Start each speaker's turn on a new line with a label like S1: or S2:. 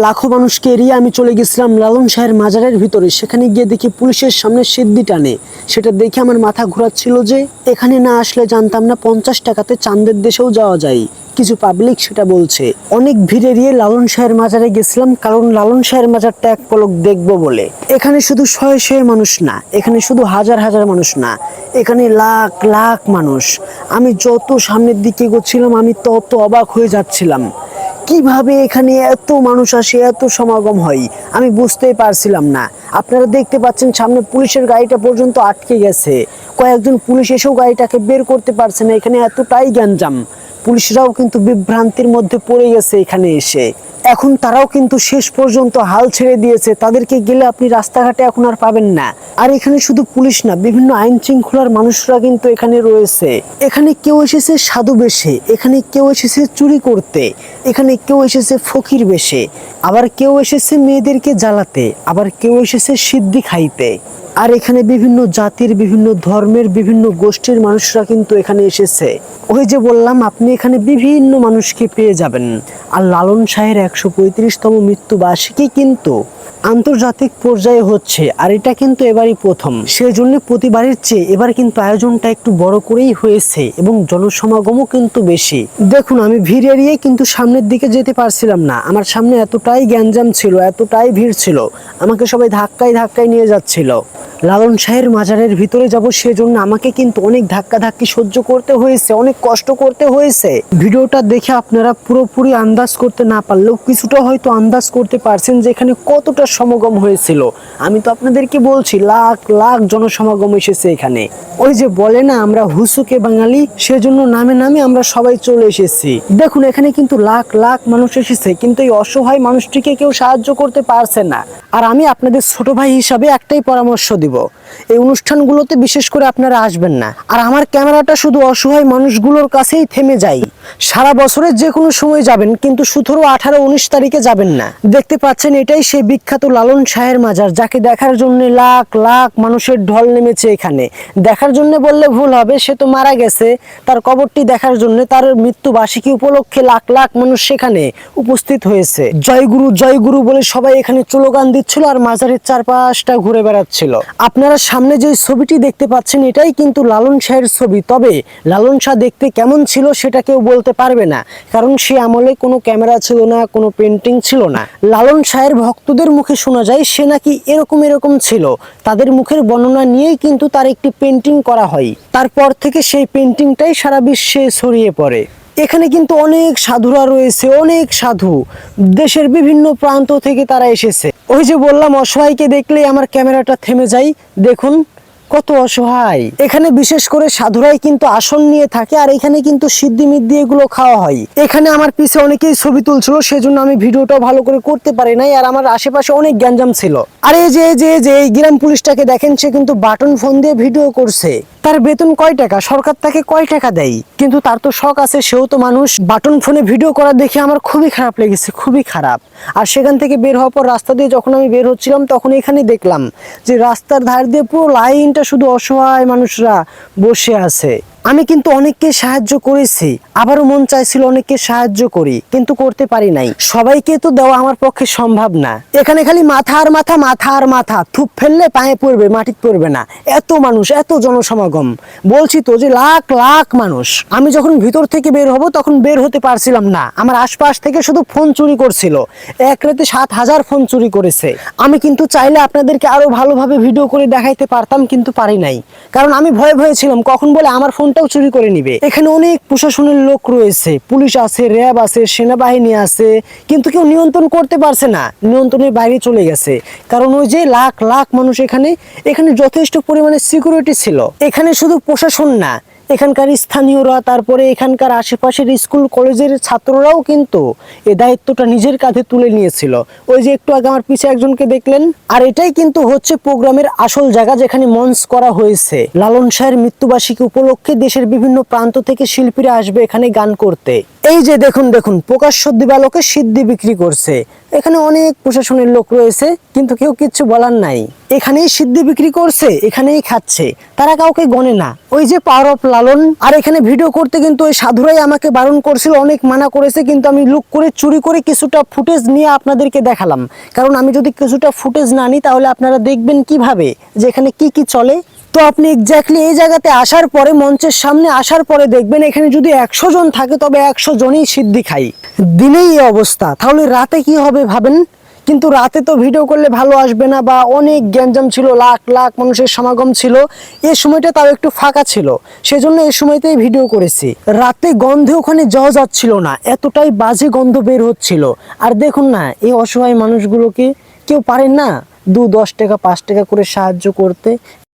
S1: লাখো মানুষকে এড়িয়ে আমি চলে গেছিলাম লালন শাহের মাজারের ভিতরে। সেখানে গিয়ে দেখি পুলিশের সামনে সিদ্ধি টানে। সেটা দেখে আমার মাথা ঘোরাচ্ছিল যে এখানে না আসলে জানতাম না 50 টাকাতে চাঁদের দেশেও যাওয়া যায়। কিছু পাবলিক সেটা বলছে। অনেক ভিড় এড়িয়ে লালন শাহের মাজারে গেছিলাম, কারণ লালন শাহের মাজারটা এক পলক দেখবো বলে। এখানে শুধু শয়ে শয়ে মানুষ না, এখানে শুধু হাজার হাজার মানুষ না, এখানে লাখ লাখ মানুষ। আমি যত সামনের দিকে এগোচ্ছিলাম আমি তত অবাক হয়ে যাচ্ছিলাম। কিভাবে এখানে এত মানুষ আসে, এত সমাগম হয়, আমি বুঝতেই পারছিলাম না। আপনারা দেখতে পাচ্ছেন সামনে পুলিশের গাড়িটা পর্যন্ত আটকে গেছে। কয়েকজন পুলিশ এসেও গাড়িটাকে বের করতে পারছে না, এখানে এতটাই গ্যাঞ্জাম। পুলিশরাও কিন্তু বিভ্রান্তির মধ্যে পড়ে গেছে এখানে এসে। এখন তারাও কিন্তু শেষ পর্যন্ত হাল ছেড়ে দিয়েছে। তাদেরকে গেলে আপনি রাস্তাঘাটে এখন আর পাবেন না। আর এখানে শুধু পুলিশ না, বিভিন্ন আইন শৃঙ্খলার মানুষরা কিন্তু এখানে রয়েছে। এখানে কেউ এসেছে সাধু বেশে, এখানে কেউ এসেছে চুরি করতে, এখানে কেউ এসেছে ফকির বেশে, আবার কেউ এসেছে মেয়েদেরকে জ্বালাতে, আবার কেউ এসেছে সিদ্ধি খাইতে। আর এখানে বিভিন্ন জাতির, বিভিন্ন ধর্মের, বিভিন্ন গোষ্ঠীর মানুষরা কিন্তু এখানে এসেছে। ওই যে বললাম, আপনি এখানে বিভিন্ন মানুষকে পেয়ে যাবেন। আর লালন শাহের 135তম মৃত্যুবার্ষিকী কিন্তু আন্তর্জাতিক পর্যায়ে হচ্ছে, আর এটা কিন্তু এবারই প্রথম। সেই জন্য প্রতিবারের চেয়ে এবার কিন্তু আয়োজনটা একটু বড় করেই হয়েছে এবং জনসমাগমও কিন্তু বেশি। দেখুন, আমি ভিড় এড়িয়ে কিন্তু সামনের দিকে যেতে পারছিলাম না। আমার সামনে এতটাই গ্যাঞ্জাম ছিল, এতটাই ভিড় ছিল, আমাকে সবাই ধাক্কায় ধাক্কায় নিয়ে যাচ্ছিল। লালন শাহের মাজারের ভিতরে যাব, সেজন্য আমাকে কিন্তু অনেক ধাক্কাধাক্কি সহ্য করতে হয়েছে, অনেক কষ্ট করতে হয়েছে। ভিডিওটা দেখে আপনারা পুরোপুরি আন্দাজ করতে না পারলেও কিছুটা হয়তো আন্দাজ করতে পারছেন যে এখানে কতটা সমাগম হয়েছিল। আমি তো আপনাদেরকে বলছি, লাখ লাখ জনসমাগম এসেছে এখানে। ওই যে বলে না, আমরা হুসুকে বাঙালি, সেজন্য নামে নামে আমরা সবাই চলে এসেছি। দেখুন, এখানে কিন্তু লাখ লাখ মানুষ এসেছে, কিন্তু এই অসহায় মানুষটিকে কেউ সাহায্য করতে পারছে না। আর আমি আপনাদের ছোট ভাই হিসাবে একটাই পরামর্শ দিব, এই অনুষ্ঠানগুলোতে বিশেষ করে আপনারা আসবেন না। আর আমার ক্যামেরাটা শুধু অসহায় মানুষগুলোর কাছেই থেমে যায়। সারা বছরের যে কোনো সময় যাবেন, কিন্তু 17, 18, 19 তারিখে যাবেন না। দেখতে পাচ্ছেন, এটাই সেই বিখ্যাত লালন শাহের মাজার, যাকে দেখার জন্য লাখ লাখ মানুষের ঢল নেমেছে এখানে। দেখার জন্য বললে ভুল হবে, সে তো মারা গেছে। তার কবরটি দেখার জন্য, তার মৃত্যুবার্ষিকী উপলক্ষে লাখ লাখ মানুষ সেখানে উপস্থিত হয়েছে। জয় গুরু জয় গুরু বলে সবাই এখানে স্লোগান দিচ্ছিল আর মাজারের চারপাশটা ঘুরে বেড়াচ্ছিল। আপনারা সামনে যে ছবিটি দেখতে পাচ্ছেন, এটাই কিন্তু লালন শাহের ছবি। তবে লালন শাহ দেখতে কেমন ছিল সেটা কেউ বলতে পারবে না, কারণ সে আমলে কোনো ক্যামেরা ছিল না, কোনো পেন্টিং ছিল না। লালন শাহের ভক্তদের মুখে শোনা যায় সে নাকি এরকম এরকম ছিল। তাদের মুখের বর্ণনা নিয়েই কিন্তু তার একটি পেন্টিং করা হয়। তারপর থেকে সেই পেন্টিংটাই সারা বিশ্বে ছড়িয়ে পড়ে। এখানে কিন্তু অনেক সাধুরা রয়েছে, অনেক সাধু, দেশের বিভিন্ন প্রান্ত থেকে তারা এসেছে। ওই যে বললাম, অসহায়কে দেখলেই আমার ক্যামেরাটা থেমে যায়। দেখুন কত অসহায়। এখানে বিশেষ করে সাধুরাই কিন্তু আসন নিয়ে থাকে, আর এখানে কিন্তু সিদ্ধি মিদ্ধি এগুলো খাওয়া হয়। এখানে আমার পিছে অনেকেই ছবি তুলছিল, সেজন্য আমি ভিডিওটা ভালো করে করতে পারি নাই। আর আমার আশেপাশে অনেক গ্যাঞ্জাম ছিল। আর এই যে এই গ্রাম পুলিশটাকে দেখেন, সে কিন্তু বাটন ফোন দিয়ে ভিডিও করছে। তার বেতন কয় টাকা, সরকার তাকে কয় টাকা দেয়, কিন্তু তার তো শখ আছে, সেও তো মানুষ। বাটন ফোনে ভিডিও করা দেখে আমার খুবই খারাপ লেগেছে, খুবই খারাপ। আর সেখান থেকে বের হওয়ার পর রাস্তা দিয়ে যখন আমি বের হচ্ছিলাম, তখন এখানে দেখলাম যে রাস্তার ধার দিয়ে পুরো লাইনটা শুধু অসহায় মানুষরা বসে আছে। আমি কিন্তু অনেককে সাহায্য করেছি, আবারও মন চাইছিল অনেককে সাহায্য করি, কিন্তু করতে পারি নাই। সবাইকে তো দেওয়া আমার পক্ষে সম্ভব না। এখানে খালি মাথা আর মাথা, মাথা আর মাথা, থুপ ফেললে পায়ে পড়বে, মাটিতে পড়বে না। এত মানুষ, এত জনসমাগম, বলছি তো যে লাখ লাখ মানুষ। আমি যখন ভিতর থেকে বের হব, তখন বের হতে পারছিলাম না। আমার আশপাশ থেকে শুধু ফোন চুরি করছিল। এক রাতে 7,000 ফোন চুরি করেছে। আমি কিন্তু চাইলে আপনাদেরকে আরো ভালোভাবে ভিডিও করে দেখাইতে পারতাম, কিন্তু পারি নাই, কারণ আমি ভয়ে ভয়ে ছিলাম কখন বলে আমার ফোনটাও চুরি করে নিবে। এখানে অনেক প্রশাসনের লোক রয়েছে, পুলিশ আছে, র্যাব আছে, সেনাবাহিনী আছে, কিন্তু কেউ নিয়ন্ত্রণ করতে পারছে না, নিয়ন্ত্রণের বাইরে চলে গেছে। কারণ ওই যে লাখ লাখ মানুষ, এখানে যথেষ্ট পরিমাণে সিকিউরিটি ছিল। এখানে শুধু প্রশাসন না, এখানকার স্থানীয়রা, তারপরে এখানকার আশেপাশের স্কুল কলেজের ছাত্ররাও কিন্তু এই দায়িত্বটা নিজের কাঁধে তুলে নিয়েছিল। ওই যে একটু আগে আমার পিছে একজনকে দেখলেন। আর এটাই কিন্তু হচ্ছে প্রোগ্রামের আসল জায়গা, যেখানে মঞ্চ করা হয়েছে। লালন শাহের মৃত্যুবার্ষিকী উপলক্ষে দেশের বিভিন্ন প্রান্ত থেকে শিল্পীরা আসবে এখানে গান করতে। এই যে দেখুন প্রকাশ্য দিবালোকে সিদ্ধি বিক্রি করছে। এখানে অনেক প্রশাসনের লোক রয়েছে, কিন্তু কেউ কিচ্ছু বলার নাই। এখানেই সিদ্ধি বিক্রি করছে, এখানেই খাচ্ছে, তারা কাউকে গনে না। ওই যে পাওয়ার অফ লালন। আর এখানে ভিডিও করতে কিন্তু ওই সাধুরাই আমাকে বারণ করছিল, অনেক মানা করেছে, কিন্তু আমি লুক করে চুরি করে কিছুটা ফুটেজ নিয়ে আপনাদেরকে দেখালাম। কারণ আমি যদি কিছুটা ফুটেজ না নিই তাহলে আপনারা দেখবেন কিভাবে যে এখানে কি কি চলে। তো আপনি এক্স্যাক্টলি এই জায়গাতে আসার পরে, মঞ্চের সামনে আসার পরে দেখবেন এখানে যদি 100 জন থাকে তবে 100 জনই সিদ্ধি খাই। দিনেই এই অবস্থা, তাহলে রাতে কি হবে ভাবেন। কিন্তু রাতে তো ভিডিও করলে ভালো আসবে না, বা অনেক গ্যাঞ্জাম ছিল, লাখ লাখ মানুষের সমাগম ছিল। এই সময়টা তাও একটু ফাঁকা ছিল, সেজন্য এই সময়তেই ভিডিও করেছি। রাতে গন্ধে ওখানে যাওয়া যাচ্ছিল না, এতটাই বাজে গন্ধ বের হচ্ছিল। আর দেখুন না, এই অসহায় মানুষগুলোকে কেউ পারেন না 10 টাকা 5 টাকা করে সাহায্য করতে।